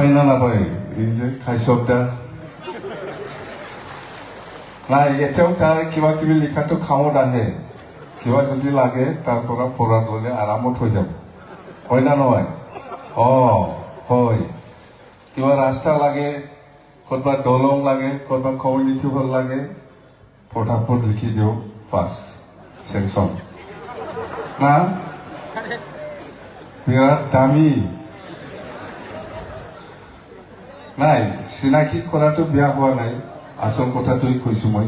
পায় না নাপায় এই যে খাইছকটা নাই এতিয়াও তাৰ কিবা কিবি লিখাটো খামত আহে কিবা যদি লাগে তাৰ পৰা পঢ়াত ল'লে আৰামত হৈ যাব হয় না নহয় হয় কিবা ৰাস্তা লাগে ক'ৰবাত দলং লাগে ক'ৰবাত কমিউনিটি হল লাগে ফটাফট লিখি দিওঁ পাছ চেংচন না বিৰাট দামী নাই চিনাকি কৰাটো বেয়া হোৱা নাই আসল কথাটোই কৈছো মই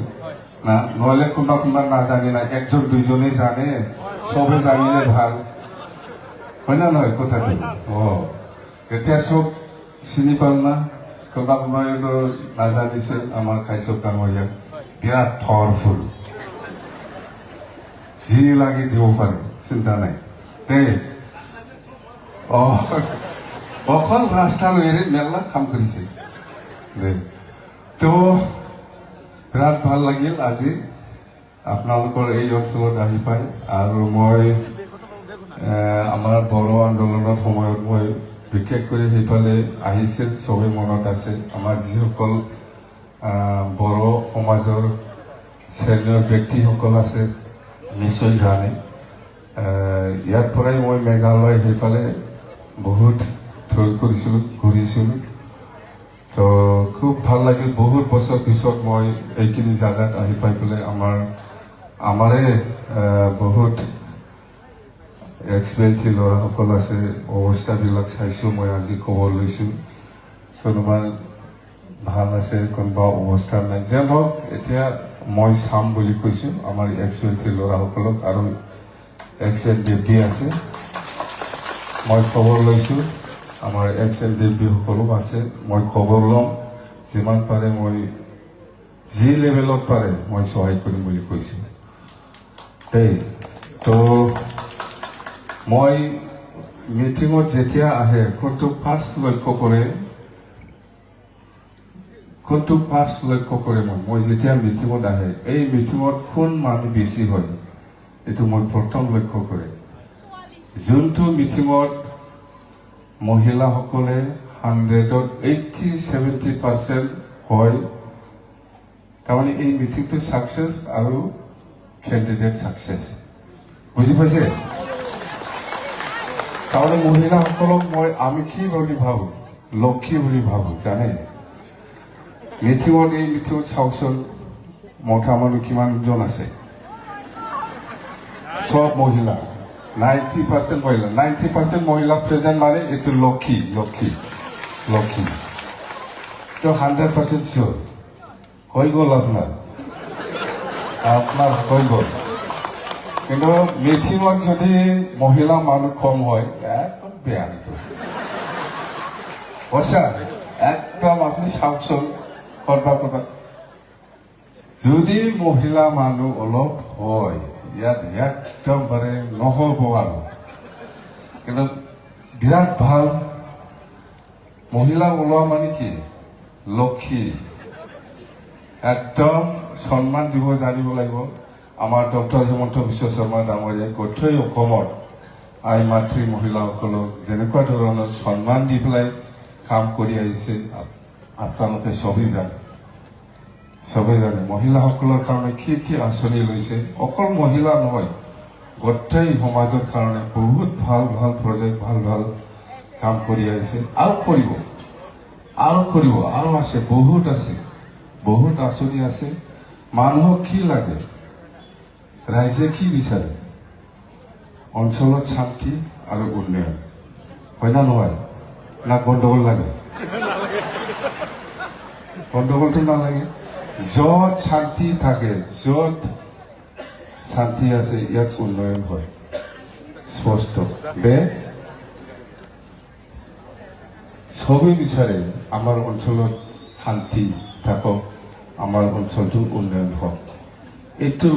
না নহলে কোনোবা কোনোবা নাজানে নাই একজন দুইজনে জানে সবে জানিলে ভাল হয় না নহয় কথাটো এতিয়া চব চিনি পাল না কোনোবা কোনোবাই নাজানিছে আমাৰ খাইছক ডাঙৰীয়া বিৰাট পাৱাৰফুল যি লাগে দিব পাৰে চিন্তা নাই দেই অকল ৰাস্তা লৈৰে মেলা কাম কৰিছে দেই তো বিৰাট ভাল লাগিল আজি আপোনালোকৰ এই অঞ্চলত আহি পাই আৰু মই আমাৰ বড়ো আন্দোলনৰ সময়ত মই বিশেষ কৰি সেইফালে আহিছিল চবে মনত আছে আমাৰ যিসকল বড়ো সমাজৰ শ্ৰেণীৰ ব্যক্তিসকল আছে নিশ্চয় জানে ইয়াৰ পৰাই মই মেঘালয় সেইফালে বহুত থৈ কৰিছিলোঁ ঘূৰিছিলোঁ তো খুব ভাল লাগিল বহুত বছৰ পিছত মই এইখিনি জাগাত আহি পাই পেলাই আমাৰে বহুত এক্সপেৰিয়েন্স ল'ৰাসকল আছে অৱস্থাবিলাক চাইছোঁ মই আজি খবৰ লৈছোঁ কোনোবা ভাল আছে কোনোবা অৱস্থা নাই যে হওক এতিয়া মই চাম বুলি কৈছোঁ আমাৰ এক্সপেৰিয়েন্স ল'ৰাসকলক আৰু এক্সেল দেৱী আছে মই খবৰ লৈছোঁ আমাৰ এক্সেল দেৱীসকলো আছে মই খবৰ ল'ম যিমান পাৰে মই যি লেভেলত পাৰে মই সহায় কৰিম বুলি কৈছোঁ দেই তো মই মিটিঙত যেতিয়া আহে কোনটো ফাৰ্ষ্ট লক্ষ্য কৰে মই যেতিয়া মিটিঙত আহে এই মিটিঙত কোন মানুহ বেছি হয় এইটো মই প্ৰথম লক্ষ্য কৰে যোনটো মিটিঙত মহিলাসকলে 100-80-70% হয় তাৰমানে এই মিটিংটো সাকসেস আৰু ক্যান্ডিডেট সাকসেস বুজি পাইছে তাৰমানে মহিলাসকলক আমি কি বুলি ভাবো লক্ষ্মী বুলি ভাবো জানে মিটিঙত এই মিটিঙত চাওকচোন মতা মানুহ কিমানজন আছে সব মহিলা 90% মহিলা 90% মহিলা প্রেজেন্ট মানে এটো লক্ষ্মী তো 100% শিওর হয়ে গেল আপনার হয়ে গেল কিন্তু মিটিঙত যদি মহিলা মানুষ কম হয় একদম বেয়া হতো বসা একদম আপনি চাওকচোন করবা যদি মহিলা মানুষ অলপ হয় ইয়াত একদমবাৰে নহ'ব আৰু কিন্তু বিৰাট ভাল মহিলা ওলোৱা মানে কি লক্ষ্মী একদম সন্মান দিব জানিব লাগিব আমাৰ ডক্টৰ হিমন্ত বিশ্ব শৰ্মা ডাঙৰীয়াই গোটেই অসমত আই মাতৃ মহিলাসকলক যেনেকুৱা ধৰণৰ সন্মান দি পেলাই কাম কৰি আহিছে আপোনালোকে সবেই জানে মহিলাসকলৰ কাৰণে কি আঁচনি লৈছে অকল মহিলা নহয় গোটেই সমাজৰ কাৰণে বহুত ভাল প্ৰজেক্ট ভাল কাম কৰি আহিছে আৰু কৰিব আৰু আছে বহুত আঁচনি আছে মানুহক কি লাগে ৰাইজে কি বিচাৰে অঞ্চলত শান্তি আৰু উন্নয়ন হয় না নহয় না গণ্ডগোল লাগে গণ্ডগোলটো নালাগে যত শান্তি থাকে যত শান্তি আছে ইয়াত উন্নয়ন হয় স্পষ্ট সবে বিচাৰে আমাৰ অঞ্চলত শান্তি থাকক আমাৰ অঞ্চলটো উন্নয়ন হওক এইটো